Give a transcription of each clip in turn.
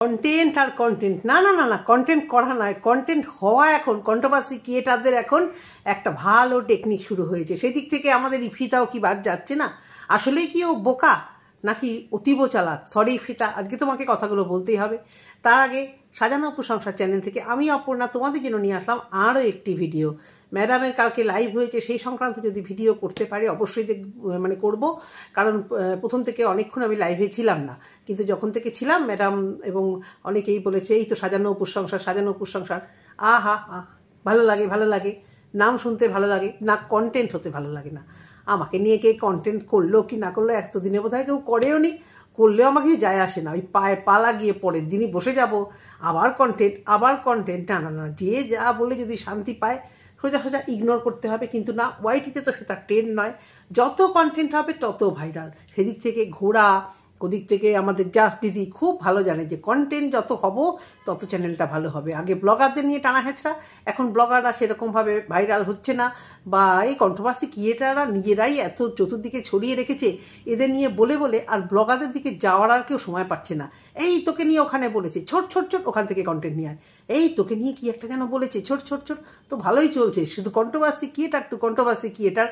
Content আর content না না না না কন্টেন্ট করা নয়, কন্টেন্ট হওয়া। এখন কন্ট্রোভার্সি ক্রিয়েটারদের এখন একটা ভালো টেকনিক শুরু হয়েছে। সেই দিক থেকে আমাদের ইফিতাও কি বাদ যাচ্ছে না? আসলেই কি ও বোকা নাকি অতীব চালাক? সরি ইফিতা, আজকে তোমাকে কথাগুলো বলতেই হবে। তার আগে সাজানো অপু সংসার চ্যানেল থেকে আমি অপর্ণা তোমাদের জন্য নিয়ে আসলাম আরও একটি ভিডিও। ম্যাডামের কালকে লাইভ হয়েছে, সেই সংক্রান্ত যদি ভিডিও করতে পারি অবশ্যই করব, কারণ প্রথম থেকে অনেকক্ষণ আমি লাইভে ছিলাম না, কিন্তু যখন থেকে ছিলাম ম্যাডাম এবং অনেকেই বলেছে এই তো সাজানো অপুর সংসার, সাজানো অপুর সংসার। আহা ভালো লাগে, ভালো লাগে, নাম শুনতে ভালো লাগে না, কন্টেন্ট হতে ভালো লাগে না। আমাকে নিয়ে কে কন্টেন্ট করলো কি না করলো এতদিনে বোধহয় কেউ করেও নি, করলেও আমাকে যায় আসে না। ওই পায়ে পালা গিয়ে পরের দিনই বসে যাব আবার কন্টেন্ট, আবার কন্টেন্ট। না না না, যে যা বলে যদি শান্তি পায় সোজা সোজা ইগনোর করতে হবে, কিন্তু না, ওয়াইটিতে তো সেটা ট্রেন্ড নয়। যত কন্টেন্ট হবে তত ভাইরাল। সেদিক থেকে ঘোড়া, ওদিক থেকে আমাদের জাস্ট দিদি খুব ভালো জানে যে কন্টেন্ট যত হব তত চ্যানেলটা ভালো হবে। আগে ব্লগারদের নিয়ে টানা হেঁচড়া, এখন ব্লগাররা সেরকমভাবে ভাইরাল হচ্ছে না, বা এই কন্ট্রোভার্সি ক্রিয়েটাররা নিজেরাই এত চতুর্দিকে ছড়িয়ে রেখেছে এদের নিয়ে বলে বলে, আর ব্লগারদের দিকে যাওয়ার আর কেউ সময় পাচ্ছে না। এই তোকে নিয়ে ওখানে বলেছে, ছোট ছোট ছোট ওখান থেকে কন্টেন্ট নিয়ে আয়। এই তোকে নিয়ে কি একটা যেন বলেছে, ছোট ছোট ছোট, তো ভালোই চলছে, শুধু controversy creator two controversy creator.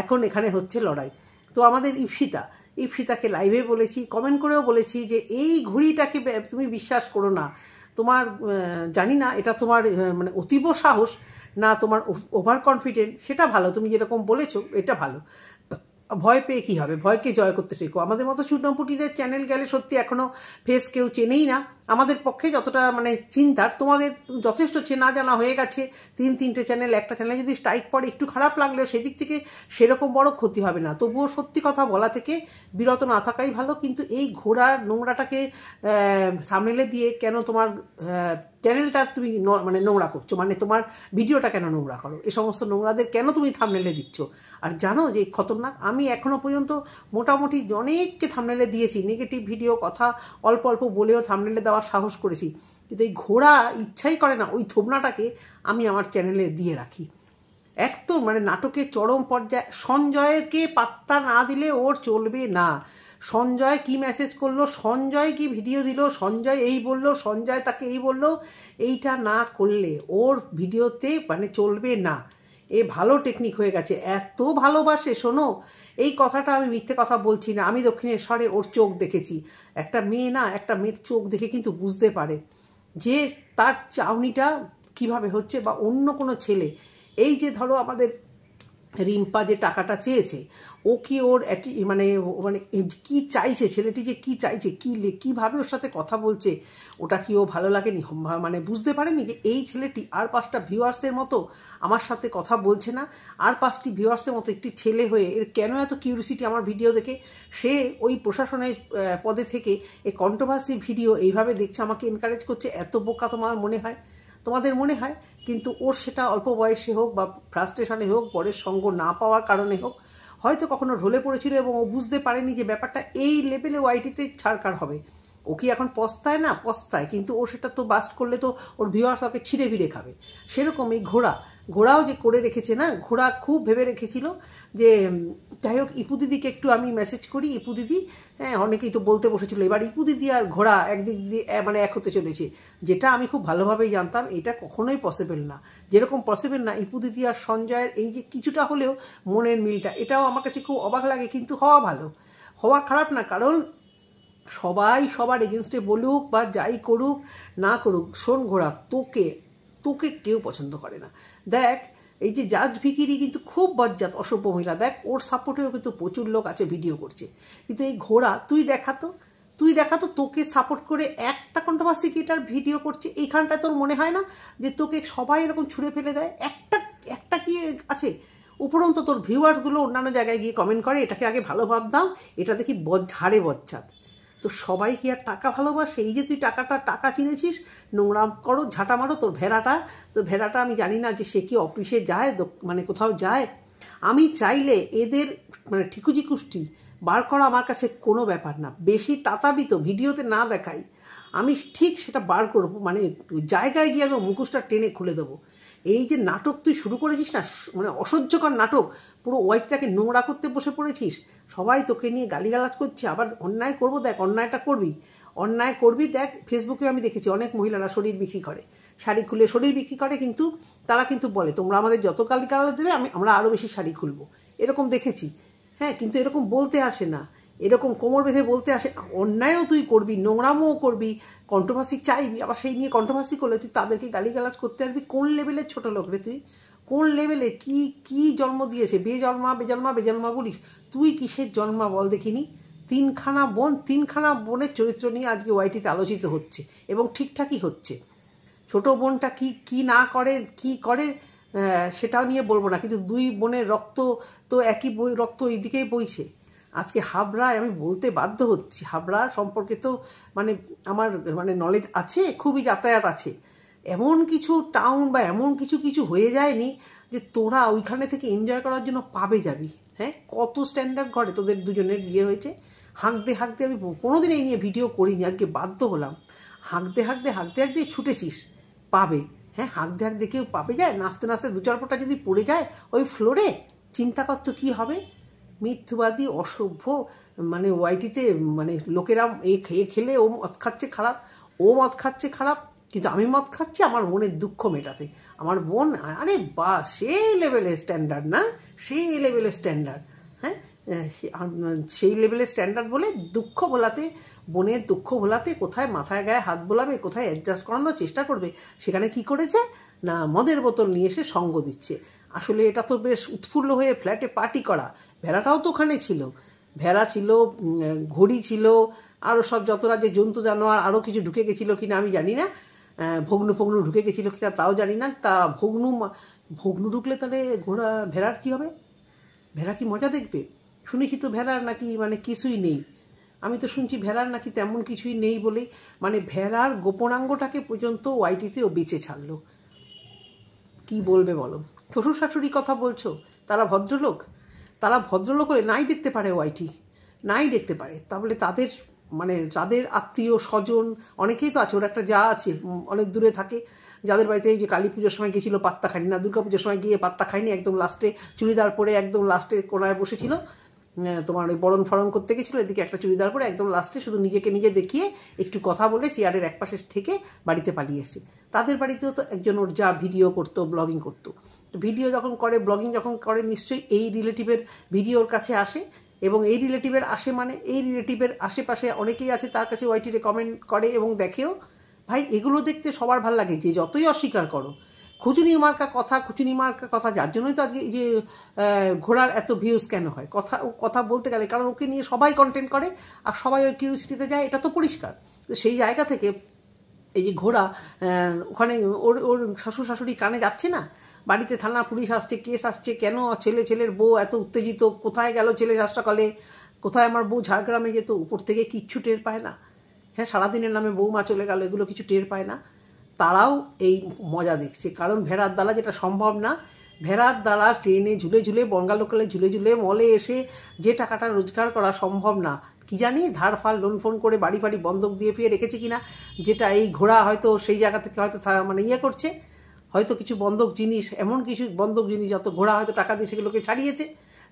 এখন এখানে হচ্ছে লড়াই। তো আমাদের ইফিতাকে লাইভে বলেছি, কমেন্ট করেও বলেছি যে এই ঘুড়িটাকে তুমি বিশ্বাস করো না। তোমার জানি না এটা তোমার মানে অতীব সাহস না তোমার ওভার কনফিডেন্ট, সেটা ভালো, তুমি যেরকম বলেছো এটা ভালো। ভয় পেয়ে কী হবে, ভয়কে জয় করতে শেখো। আমাদের মতো চুটনপুটিদের চ্যানেল গেলে সত্যি এখনও ফেস কেউ চেনেই না। আমাদের পক্ষে যতটা মানে চিন্তার, তোমাদের যথেষ্ট চেনা জানা হয়ে গেছে। তিনটে চ্যানেল, একটা চ্যানেলে যদি স্ট্রাইক পড়ে একটু খারাপ লাগলেও সেদিক থেকে সেরকম বড় ক্ষতি হবে না। তবুও সত্যি কথা বলা থেকে বিরত না থাকাই ভালো। কিন্তু এই ঘোড়ার নোংরাটাকে সামনেলে দিয়ে কেন তোমার চ্যানেলটা তুমি মানে নোংরা করছো, মানে তোমার ভিডিওটা কেন নোংরা করো? এই সমস্ত নোংরাদের কেন তুমি থামনেলে দিচ্ছ? আর জানো যে খতরনাক, আমি এখনও পর্যন্ত মোটামুটি অনেককে থামনেলে দিয়েছি, নেগেটিভ ভিডিও কথা অল্প অল্প বলেও থামনেলে দেওয়ার সাহস করেছি, কিন্তু এই ঘোড়া ইচ্ছাই করে না ওই থোবনাটাকে আমি আমার চ্যানেলে দিয়ে রাখি। এক তো মানে নাটকের চরম পর্যায়ে, সঞ্জয়কে পাত্তা না দিলে ওর চলবে না। সঞ্জয় কি মেসেজ করলো, সঞ্জয় কি ভিডিও দিল, সঞ্জয় এই বললো, সঞ্জয় তাকে এই বললো, এইটা না করলে ওর ভিডিওতে মানে চলবে না। এ ভালো টেকনিক হয়ে গেছে, এত ভালোবাসে। শোনো, এই কথাটা আমি মিথ্যে কথা বলছি না, আমি দক্ষিণেশ্বরে ওর চোখ দেখেছি। একটা মেয়ে না, একটা মেয়ের চোখ দেখে কিন্তু বুঝতে পারে যে তার চাউনিটা কিভাবে হচ্ছে, বা অন্য কোনো ছেলে, এই যে ধরো আমাদের রিম্পা যে টাকাটা চেয়েছে, ও কি ওর মানে মানে কী চাইছে, ছেলেটি যে কী চাইছে, কীভাবে ওর সাথে কথা বলছে, ওটা কি ও ভালো লাগেনি? মানে বুঝতে পারেনি যে এই ছেলেটি আর 5টা ভিউয়ার্সের মতো আমার সাথে কথা বলছে না, আর 5টি ভিউয়ার্সের মতো একটি ছেলে হয়ে এর কেন এত কিউরিসিটি আমার ভিডিও দেখে? সে ওই প্রশাসনের পদে থেকে এই কন্ট্রোভার্সি ভিডিও এইভাবে দেখছে, আমাকে এনকারেজ করছে। এত বোকা তোমার মনে হয়, তোমাদের মনে হয়? কিন্তু ওর সেটা অল্প বয়সে হোক বা ফ্রাস্ট্রেশনে হোক, পরের সঙ্গ না পাওয়ার কারণে হোক, হয়তো কখনো ঢলে পড়েছিল এবং ও বুঝতে পারেনি যে ব্যাপারটা এই লেভেলে ওয়াইটিতে ছাড়কার হবে। ও কি এখন পস্তায় না? পস্তায়, কিন্তু ও সেটা তো বাস্ট করলে তো ওর ভিউয়ার্স ওকে ছিঁড়ে ভিড়ে খাবে। সেরকম এই ঘোড়াও যে করে রেখেছে না, ঘোড়া খুব ভেবে রেখেছিল যে যাই হোক ইপু দিদিকে একটু আমি মেসেজ করি, ইপু দিদি, হ্যাঁ অনেকেই তো বলতে বসেছিল এবার ইপু দিদি আর ঘোড়া একদিক দিয়ে মানে এক হতে চলেছে, যেটা আমি খুব ভালোভাবেই জানতাম এটা কখনোই পসিবল না। যেরকম পসিবল না ইপু দিদি আর সঞ্জয়ের এই যে কিছুটা হলেও মনের মিলটা, এটাও আমার কাছে খুব অবাক লাগে। কিন্তু হওয়া ভালো, হওয়া খারাপ না, কারণ সবাই সবার এগেনস্টে বলুক বা যাই করুক না করুক, শোন ঘোড়া, তোকে কেউ পছন্দ করে না। দেখ এই যে জাজ ভিকিরি কিন্তু খুব বজ্জাত অসভ্য মহিলা, দেখ ওর সাপোর্টেও কিন্তু প্রচুর লোক আছে ভিডিও করছে। কিন্তু এই ঘোড়া তুই দেখাতো তোকে সাপোর্ট করে একটা কন্ট্রোভার্সি ক্রিয়েটার ভিডিও করছে, এইখানটা তোর মনে হয় না যে তোকে সবাই এরকম ছুঁড়ে ফেলে দেয়? একটা কি আছে? উপরন্তু তোর ভিউয়ার্সগুলো অন্যান্য জায়গায় গিয়ে কমেন্ট করে এটাকে আগে ভালো ভাবতাম, এটা দেখি ঝাড়ে বজ্জাত। তো সবাই কি আর টাকা ভালোবাসে? এই যে তুই টাকা চিনেছিস, নোংরা করো, ঝাঁটা মারো তোর ভেড়াটা আমি জানি না যে সে কি অফিসে যায়, মানে কোথাও যায়। আমি চাইলে এদের মানে ঠিকুজি কুষ্টি বার করা আমার কাছে কোনো ব্যাপার না, বেশি তাতাবিত ভিডিওতে না দেখাই, আমি ঠিক সেটা বার করবো, মানে জায়গায় গিয়ে আমি মুখোশটা টেনে খুলে দেবো। এই যে নাটক তুই শুরু করেছিস না, মানে অসহ্যকর নাটক, পুরো ওয়াইটিটাকে নোংরা করতে বসে পড়েছিস, সবাই তোকে নিয়ে গালিগালাজ করছে, আবার অন্যায় করবো, দেখ অন্যায়টা করবি, অন্যায় করবি। দেখ ফেসবুকে আমি দেখেছি অনেক মহিলারা শরীর বিক্রি করে, শাড়ি খুলে শরীর বিক্রি করে, কিন্তু তারা কিন্তু বলে তোমরা আমাদের যত গালাগাল দেবে আমরা আরও বেশি শাড়ি খুলবো, এরকম দেখেছি। হ্যাঁ, কিন্তু এরকম বলতে আসে না, এরকম কোমর বেঁধে বলতে আসে। অন্যায়ও তুই করবি, নোংরামও করবি, কন্ট্রোভার্সি চাইবি, আবার সেই নিয়ে কন্ট্রোভার্সি করলে তুই তাদেরকে গালিগালাজ করতে আসবি। কোন লেভেলের ছোট লোক রে তুই? কোন লেভেলে কি জন্ম দিয়েছে? বেজন্মা বলিস তুই? কিসের জন্মা বল দেখিনি? তিনখানা বোনের চরিত্র নিয়ে আজকে ওয়াইটিতে আলোচিত হচ্ছে, এবং ঠিকঠাকই হচ্ছে। ছোট বোনটা কি না করে, কি করে সেটাও নিয়ে বলবো না, কিন্তু দুই বোনের রক্ত তো একই রক্ত ওই দিকেই বইছে। আজকে হাবড়ায় আমি বলতে বাধ্য হচ্ছি, হাবড়া সম্পর্কে তো আমার নলেজ আছে, খুবই যাতায়াত আছে। এমন কিছু টাউন বা এমন কিছু হয়ে যায়নি যে তোরা ওইখানে থেকে এনজয় করার জন্য পাবে যাবি। হ্যাঁ, কত স্ট্যান্ডার্ড ঘরে তোদের দুজনের বিয়ে হয়েছে। হাঁকতে আমি কোনোদিন এই নিয়ে ভিডিও করিনি, আজকে বাধ্য হলাম। হাঁকতে ছুটেছিস পাবে। হ্যাঁ, হাঁকতে কেউ পাবে যায়? নাচতে দু চার ফোঁটা যদি পড়ে যায় ওই ফ্লোরে, চিন্তা কর তো কী হবে। মিথ্যুবাদী, অসভ্য, ওয়াইটিতে লোকেরা খেলে ও মদ খাচ্ছে খারাপ, ও মদ খাচ্ছে খারাপ, কিন্তু আমি মদ খাচ্ছি আমার মনের দুঃখ মেটাতে। আমার বোন, আরে বাস, সেই লেভেলের স্ট্যান্ডার্ড না, সেই লেভেলের স্ট্যান্ডার্ড। হ্যাঁ, সেই লেভেলের স্ট্যান্ডার্ড বলে দুঃখ ভোলাতে, বোনের দুঃখ ভোলাতে কোথায় মাথায় গায়ে হাত বোলাবে, কোথায় অ্যাডজাস্ট করানোর চেষ্টা করবে, সেখানে কি করেছে না মদের বোতল নিয়ে এসে সঙ্গ দিচ্ছে। আসলে এটা তো বেশ উৎফুল্ল হয়ে ফ্ল্যাটে পার্টি করা। ভেড়াটাও তো ওখানে ছিল, ভেড়া ছিল, ঘড়ি ছিল, আরও সব যতটা যে জন্তু জানোয়ার আরও কিছু ঢুকে গেছিলো কিনা আমি জানি না, ভগ্নু ঢুকে গেছিলো কিনা তাও জানি না। তা ভগ্নু ঢুকলে তাহলে ভেড়ার কী হবে? ভেড়া কি মজা দেখবে? শুনেছি তো ভেড়ার নাকি কিছুই নেই। আমি তো শুনছি ভেড়ার নাকি তেমন কিছুই নেই বলেই ভেড়ার গোপনাঙ্গটাকে পর্যন্ত ওয়াইটিতে ও বেঁচে ছাড়লো। কি বলবে বলো? শ্বশুর শাশুড়ি কথা বলছো, তারা ভদ্রলোক হলে নাই দেখতে পারে ওয়াইটি, নাই দেখতে পারে। তাহলে তাদের তাদের আত্মীয় স্বজন অনেকেই তো আছে, ওর একটা যা আছে অনেক দূরে থাকে, যাদের বাড়িতে এই যে কালী পুজোর সময় গিয়েছিলো পাত্তা খায়নি, না দুর্গা পুজোর সময় গিয়ে পাত্তা খায়নি, একদম লাস্টে চুড়িদার পরে একদম লাস্টে কোনায় বসেছিল, তোমার ওই বরণ ফরণ করতে গেছিলো, এদিকে একটা চুড়িদার পরে একদম লাস্টে শুধু নিজেকে নিজে দেখিয়ে একটু কথা বলে চেয়ারের এক পাশে থেকে বাড়িতে পালিয়ে এসে। তাদের বাড়িতেও তো একজন ওর যা ভিডিও করতো, ব্লগিং করতো। ভিডিও যখন করে, ব্লগিং যখন করে, নিশ্চয়ই এই রিলেটিভের ভিডিও ওর কাছে আসে, এবং এই রিলেটিভের আসে এই রিলেটিভের আশেপাশে অনেকেই আছে তার কাছে ওয়াইটিতে কমেন্ট করে এবং দেখেও। ভাই, এগুলো দেখতে সবার ভালো লাগে, যে যতই অস্বীকার করো। খুচুনি মার্কা কথা, যার জন্যই তো আজকে এই যে ঘোড়ার এত ভিউজ কেন হয়, কথা বলতে গেলে, কারণ ওকে নিয়ে সবাই কন্টেন্ট করে আর সবাই ওই কিউরিওসিটিতে যায়, এটা তো পরিষ্কার। সেই জায়গা থেকে এই যে ঘোড়া ওখানে ওর শ্বশুর শাশুড়ি কানে যাচ্ছে না, বাড়িতে থানা পুলিশ আসছে, কেস আসছে, কেন ছেলের বউ এত উত্তেজিত, কোথায় গেল ছেলে আজ সকালে, কোথায় আমার বউ ঝাড়গ্রামে যেত, উপর থেকে কিচ্ছু টের পায় না। হ্যাঁ, সারাদিনের নামে বউমা চলে গেল, এগুলো কিছু টের পায় না। তারাও এই মজা দেখছে, কারণ ভেড়ার দ্বারা যেটা সম্ভব না, ভেড়ার দ্বারা ট্রেনে ঝুলে বনগা লোকালে ঝুলে মলে এসে যে টাকাটা রোজগার করা সম্ভব না। কি জানি ধার ফাল লোন ফোন করে বাড়ি বন্ধক দিয়ে ফিরে রেখেছে কিনা, যেটা এই ঘোড়া হয়তো সেই জায়গা থেকে হয়তো করছে, হয়তো কিছু বন্ধক জিনিস, এমন কিছু বন্ধক জিনিস যত ঘোড়া হয়তো টাকা দিয়ে সেগুলোকে ছাড়িয়েছে,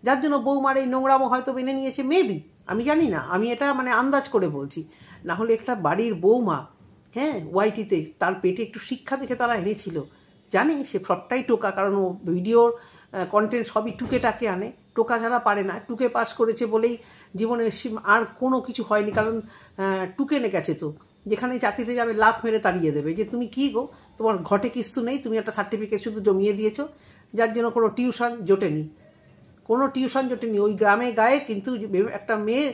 যার জন্য বৌমার এই নোংরামও হয়তো মেনে নিয়েছে। মেবি, আমি জানি না, আমি এটা আন্দাজ করে বলছি। না হলে একটা বাড়ির বৌমা, হ্যাঁ, ওয়াইটিতে তার পেটে একটু শিক্ষা দেখে তারা এনেছিল। জানি সে সবটাই টোকা, কারণ ও ভিডিওর কন্টেন্ট সবই টুকে টাকে আনে, টোকা ছাড়া পারে না। টুকে পাস করেছে বলেই জীবনে আর কোনো কিছু হয়নি, কারণ টুকে নে গেছে তো, যেখানে চাকরিতে যাবে লাথ মেরে তাড়িয়ে দেবে, যে তুমি কী গো, তোমার ঘটে কিছু নেই, তুমি একটা সার্টিফিকেট শুধু জমিয়ে দিয়েছো, যার জন্য কোনো টিউশন জোটেনি। ওই গ্রামে গায়ে কিন্তু একটা মেয়ে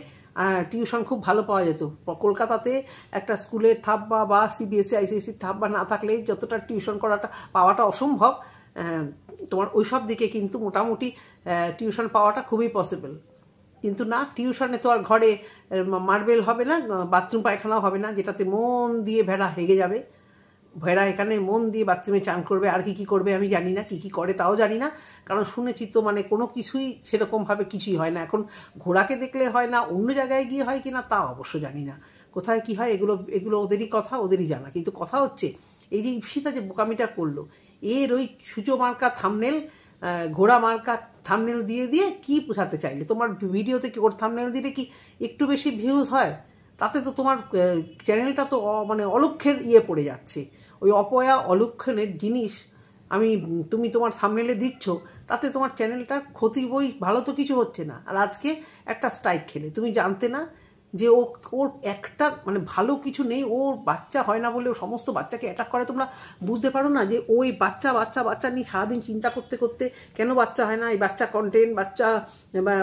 টিউশন খুব ভালো পাওয়া যেত। কলকাতাতে একটা স্কুলের থাব্বা বা সিবিএসসি আইসিএসসির থাব্বা না থাকলে যতটা টিউশন পাওয়াটা অসম্ভব, তোমার ওইসব দিকে কিন্তু মোটামুটি টিউশন পাওয়াটা খুবই পসিবল। কিন্তু না, টিউশনে তো আর ঘরে মার্বেল হবে না, বাথরুম পায়খানাও হবে না, যেটাতে মন দিয়ে ভেড়া হেগে যাবে। ভেড়া এখানে মন দিয়ে বাথরুমে চান করবে, আর কি করবে আমি জানি না, কি করে তাও জানি না, কারণ শুনেছি তো কোনো কিছুই সেরকমভাবে কিছুই হয় না। এখন ঘোড়াকে দেখলে হয় না, অন্য জায়গায় গিয়ে হয় কি না তাও অবশ্য জানি না, কোথায় কি হয় এগুলো ওদেরই কথা, ওদেরই জানা। কিন্তু কথা হচ্ছে এই যে ইপসিতা যে বোকামিটা করলো, এর ওই সূচো মার্কা থাম্বনেল, ঘোড়া মার্কা থাম্বনেল দিয়ে কি বোঝাতে চাইলে? তোমার ভিডিওতে কি ওর থাম্বনেল দিলে কি একটু বেশি ভিউজ হয়? তাতে তো তোমার চ্যানেলটা তো মানে অলক্ষের পড়ে যাচ্ছে। ওই অপয়া অলক্ষণের জিনিস তুমি তোমার থাম্বনেলে দিচ্ছ, তাতে তোমার চ্যানেলটার ক্ষতি বই, ভালো তো কিছু হচ্ছে না। আর আজকে একটা স্ট্রাইক খেলে, তুমি জানতে না যে ওর একটা মানে ভালো কিছু নেই, ওর বাচ্চা হয় না বলে ও সমস্ত বাচ্চাকে অ্যাটাক করে। তোমরা বুঝতে পারো না যে ওই বাচ্চা বাচ্চা বাচ্চা নিয়ে সারাদিন চিন্তা করতে করতে কেন বাচ্চা হয় না, এই বাচ্চা কন্টেন্ট,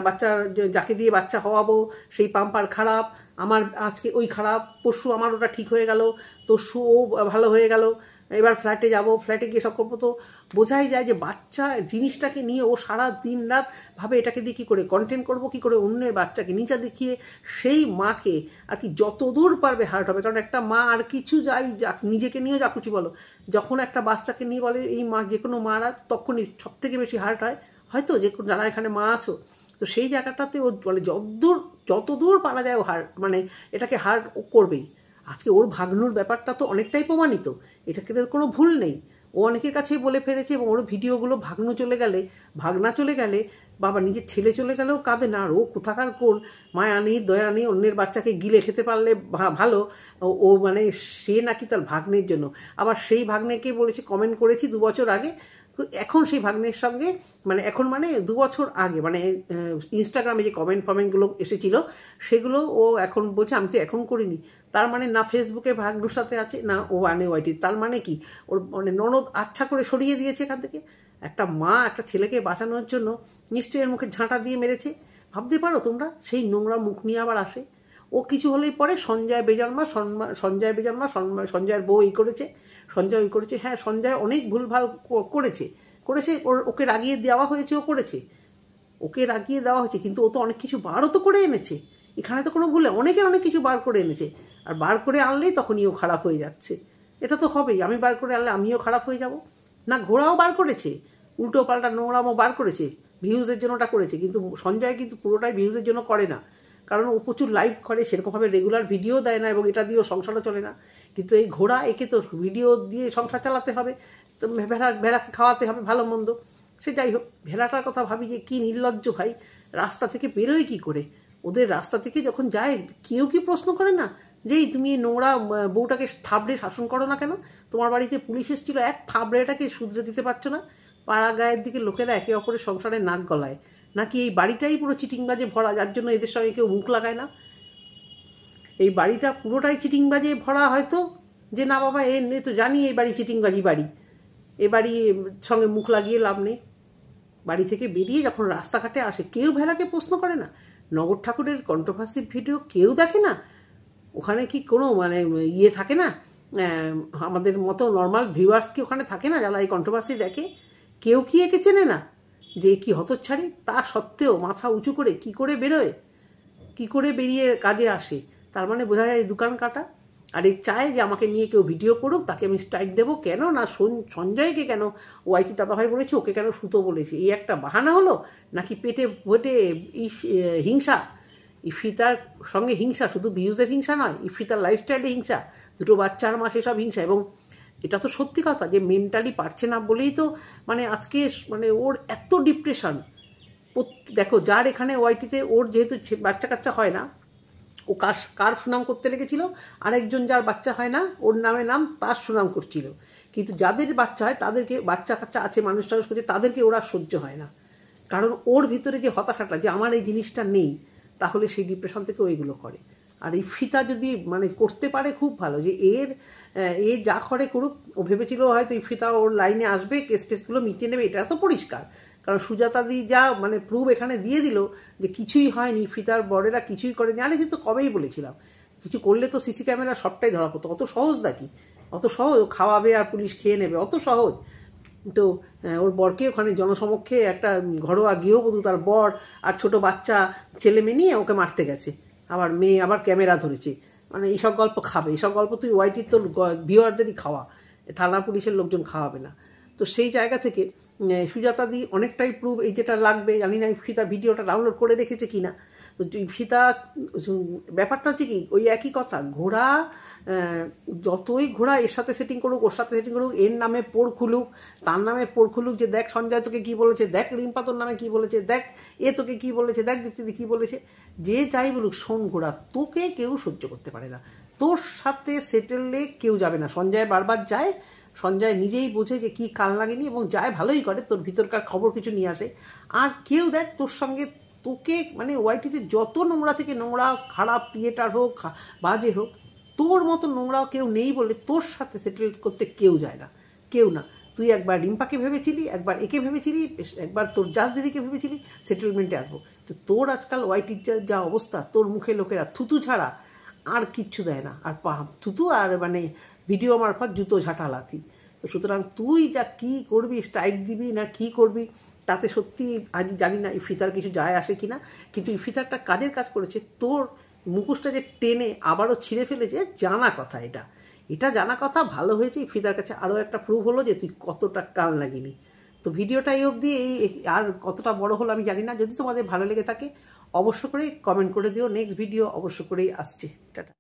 বাচ্চা যাকে দিয়ে বাচ্চা হওয়াবো সেই পাম্পার খারাপ, আমার আজকে ওই খারাপ, পরশু আমার ওটা ঠিক হয়ে গেল, তরশু ও ভালো হয়ে গেল, এবার ফ্ল্যাটে যাব, ফ্ল্যাটে গিয়ে সব করবো। তো বোঝাই যায় যে বাচ্চা জিনিসটাকে নিয়ে ও সারা দিন রাত ভাবে এটাকে দিয়ে কী করে কন্টেন্ট করবো, কী করে অন্যের বাচ্চাকে নিচে দেখিয়ে সেই মাকে আর কি যত দূর পারবে হার্ট হবে। কারণ একটা মা আর কিছু নিজেকে নিয়েও যা খুশি বলো, যখন একটা বাচ্চাকে নিয়ে বলে এই মা, যে কোনো মারা তখনই সব থেকে বেশি হার্ট হয়, হয়তো যে যারা এখানে মা আছো। তো সেই জায়গাটাতে ও বলে যত দূর পারা যায় ও মানে এটাকে হার্ট করবেই। আজকে ওর ভাগ্নুর ব্যাপারটা তো অনেকটাই প্রমাণিত, এটাকে কোনো ভুল নেই। ও অনেকের কাছেই বলে ফেলেছে, এবং ওর ভিডিওগুলো ভাগনা চলে গেলে বাবা নিজের ছেলে চলে গেলেও কাঁদে না। আর ও কোথাকার কোন মায়া নেই, দয়া নেই, অন্যের বাচ্চাকে গিলে খেতে পারলে ভালো, ও মানে সে নাকি তার ভাগ্নের জন্য। আবার সেই ভাগ্নেকে বলেছে, কমেন্ট করেছি 2 বছর আগে, এখন সেই ভাগ্নের সঙ্গে মানে এখন মানে 2 বছর আগে মানে ইনস্টাগ্রামে যে কমেন্টগুলো এসেছিল সেগুলো ও এখন বলছে আমি তো এখন করিনি। তার মানে না ফেসবুকে ভাগ্নুর সাথে আছে, না ও ওয়াইটি। তার মানে কি ওর মানে ননদ আচ্ছা করে সরিয়ে দিয়েছে এখান থেকে। একটা মা একটা ছেলেকে বাঁচানোর জন্য নিশ্চয়ই এর মুখে ঝাঁটা দিয়ে মেরেছে। ভাবতে পারো তোমরা, সেই নোংরা মুখ নিয়ে আবার আসে। ও কিছু হলেই পরে সঞ্জয়ের বউ এই করেছে, সঞ্জয় ওই করেছে। হ্যাঁ, সঞ্জয় অনেক ভুলভাল করেছে, ওকে রাগিয়ে দেওয়া হয়েছে, ওকে রাগিয়ে দেওয়া হয়েছে, কিন্তু ও তো অনেক কিছু বারও তো করে এনেছে। এখানে তো কোনো ভুলে অনেকের অনেক কিছু বার করে এনেছে, আর বার করে আনলেই তখনই ও খারাপ হয়ে যাচ্ছে। এটা তো হবেই, আমি বার করে আনলে আমিও খারাপ হয়ে যাব না। ঘোড়াও বার করেছে, উল্টো পাল্টা নোংরামও বার করেছে, ভিউজের জন্য ওটা করেছে। কিন্তু সঞ্জয় কিন্তু পুরোটাই ভিউজের জন্য করে না, কারণ ও প্রচুর লাইভ করে, সেরকমভাবে রেগুলার ভিডিও দেয় না, এবং এটা দিয়েও সংসারও চলে না। কিন্তু এই ঘোড়া, একে তো ভিডিও দিয়ে সংসার চালাতে হবে, তো ভেড়াকে খাওয়াতে হবে ভালো মন্দ। সে যাই হোক, ভেড়াটার কথা ভাবি যে কী নির্লজ্জ ভাই, রাস্তা থেকে বেরোয় কী করে? ওদের রাস্তা থেকে যখন যায় কেউ কি প্রশ্ন করে না যে তুমি এই নোংরা বউটাকে থাবড়ে শাসন করো না কেন? তোমার বাড়িতে পুলিশ এসেছিল, এক থাবড়ে এটাকে শুধরে দিতে পারছো না? পাড়া গায়ের দিকে লোকেরা একে অপরের সংসারে নাক গলায়, নাকি এই বাড়িটাই পুরো চিটিংবাজে ভরা, যার জন্য এদের সঙ্গে কেউ মুখ লাগায় না? এই বাড়িটা পুরোটাই চিটিংবাজে ভরা, হয়তো যে না বাবা এ তো জানি এই বাড়ি চিটিংবাজি বাড়ি, এ বাড়ির সঙ্গে মুখ লাগিয়ে লাভ নেই। বাড়ি থেকে বেরিয়ে যখন রাস্তাঘাটে আসে কেউ ভেড়াকে প্রশ্ন করে না। নগর ঠাকুরের কন্ট্রোভার্সি ভিডিও কেউ দেখে না? ওখানে কি কোনো মানে থাকে না, আমাদের মতো নর্মাল ভিউয়ার্স কি ওখানে থাকে না যারা এই কন্ট্রোভার্সি দেখে? কেউ কি একে চেনে না যে কি হতচ্ছাড়ি? তা সত্ত্বেও মাথা উঁচু করে কি করে বেরোয়, কি করে বেরিয়ে কাজে আসে। তার মানে বোঝা যায় দোকান কাটা। আর এই চায় যে আমাকে নিয়ে কেউ ভিডিও করুক, তাকে আমি স্ট্রাইক দেবো। কেন না সঞ্জয়কে কেন ওয়াইটি দাদাভাই বলেছে, ওকে কেন সুতো বলেছে, এই একটা বাহানা হলো? নাকি পেটে হিংসা? ইফিতার সঙ্গে হিংসা, শুধু ভিউজের হিংসা নয়, ইফিতার লাইফস্টাইলে হিংসা, 2 বাচ্চার মাসে সব হিংসা। এবং এটা তো সত্যি কথা যে মেন্টালি পারছে না বলেই তো মানে আজকে মানে ওর এত ডিপ্রেশন। দেখো, যার এখানে ওয়াইটিতে ওর যেহেতু বাচ্চা কাচ্চা হয় না, ও কার সুনাম করতে লেগেছিল, আরেকজন যার বাচ্চা হয় না ওর নাম তার সুনাম করছিল। কিন্তু যাদের বাচ্চা হয়, তাদেরকে বাচ্চা কাচ্চা আছে, মানুষ টানুষ করছে, তাদেরকে ওরা সহ্য হয় না। কারণ ওর ভিতরে যে হতাশাটা যে আমার এই জিনিসটা নেই, তাহলে সেই ডিপ্রেশন থেকে ওইগুলো করে। আর এই ফিতা যদি মানে করতে পারে খুব ভালো, যে এ যা করে করুক। ও ভেবেছিল হয়তো এই ফিতা ওর লাইনে আসবে, কেসগুলো মিটিয়ে নেবে, এটা তো পরিষ্কার। কারণ সুজাতাদি যা মানে প্রুভ এখানে দিয়ে দিল যে কিছুই হয়নি, ফিতার বরেরা কিছুই করেনি। আমি কিন্তু কবেই বলেছিলাম কিছু করলে তো সিসি ক্যামেরা সবটাই ধরা পড়তো। অত সহজ নাকি? অত সহজ খাওয়াবে আর পুলিশ খেয়ে নেবে, অত সহজ? তো ওর বরকে ওখানে জনসমক্ষে একটা ঘরোয়া গৃহবধূ, তার বর আর ছোট বাচ্চা ছেলে মেয়ে নিয়ে ওকে মারতে গেছে, আবার মেয়ে আবার ক্যামেরা ধরেছে। মানে এইসব গল্প খাবে, এইসব গল্প তুই ওয়াইটির তোর ভিউয়ারদেরই খাওয়া, থানা পুলিশের লোকজন খাওয়াবে না। তো সেই জায়গা থেকে সুজাতাদি অনেকটাই প্রুভ, এই যেটা লাগবে জানি না ইফিতা ভিডিওটা ডাউনলোড করে রেখেছে কিনা। তো ইফিতা ব্যাপারটা হচ্ছে কি, ওই একই কথা, ঘোড়া যতই ঘোড়া এর সাথে সেটিং করুক, ওর সাথে সেটিং করুক, এর নামে পোড় খুলুক, তার নামে পোড় খুলুক, যে দেখ সঞ্জয় তোকে কী বলেছে, দেখ রিম্পা তোর নামে কী বলেছে, দেখ এ তোকে কী বলেছে, দেখ দীপ্তিদি কী বলেছে, যে যাই বলুক, শোন ঘোড়া, তোকে কেউ সহ্য করতে পারে না, তোর সাথে সেটেলে কেউ যাবে না। সঞ্জয় বারবার যায়, সঞ্জয় নিজেই বোঝে যে কি কাল লাগেনি, এবং যায় ভালোই করে, তোর ভিতরকার খবর কিছু নিয়ে আসে। আর কেউ দেখ তোর সঙ্গে, তোকে মানে ওয়াইটিতে যত নোংরা থেকে নোংরা, খারাপ ক্রিয়েটার হোক, বাজে হোক, তোর মতো নোংরাও কেউ নেই বলে তোর সাথে সেটেল করতে কেউ যায় না, কেউ না। তুই একবার রিম্পাকে ভেবেছিলি, একবার একে ভেবেছিলি, একবার তোর জাজ দিদিকে ভেবেছিলি সেটেলমেন্টে আসবো। তো তোর আজকাল ওয়াইটির যা অবস্থা, তোর মুখে লোকেরা থুতু ছাড়া আর কিচ্ছু দেয় না, আর থুতু আর মানে ভিডিও মারফত জুতো ঝাঁটালাতি। তো সুতরাং তুই যা কী করবি, স্ট্রাইক দিবি না কী করবি, তাতে সত্যি আজ জানি না ইফিতার কিছু যায় আসে কি না, কিন্তু ইফিতারটা কাজের কাজ করেছে। তোর মুখোশটা যে টেনে আবারও ছিঁড়ে ফেলেছে, জানা কথা, এটা জানা কথা। ভালো হয়েছে, ইফিতার কাছে আরও একটা প্রুফ হলো যে তুই কতটা কাল লাগিনি। তো ভিডিওটা এই অবধি, আর কতটা বড় হলো আমি জানি না। যদি তোমাদের ভালো লেগে থাকে অবশ্য করেই কমেন্ট করে দিও, নেক্সট ভিডিও অবশ্য করেই আসছে। টাটা।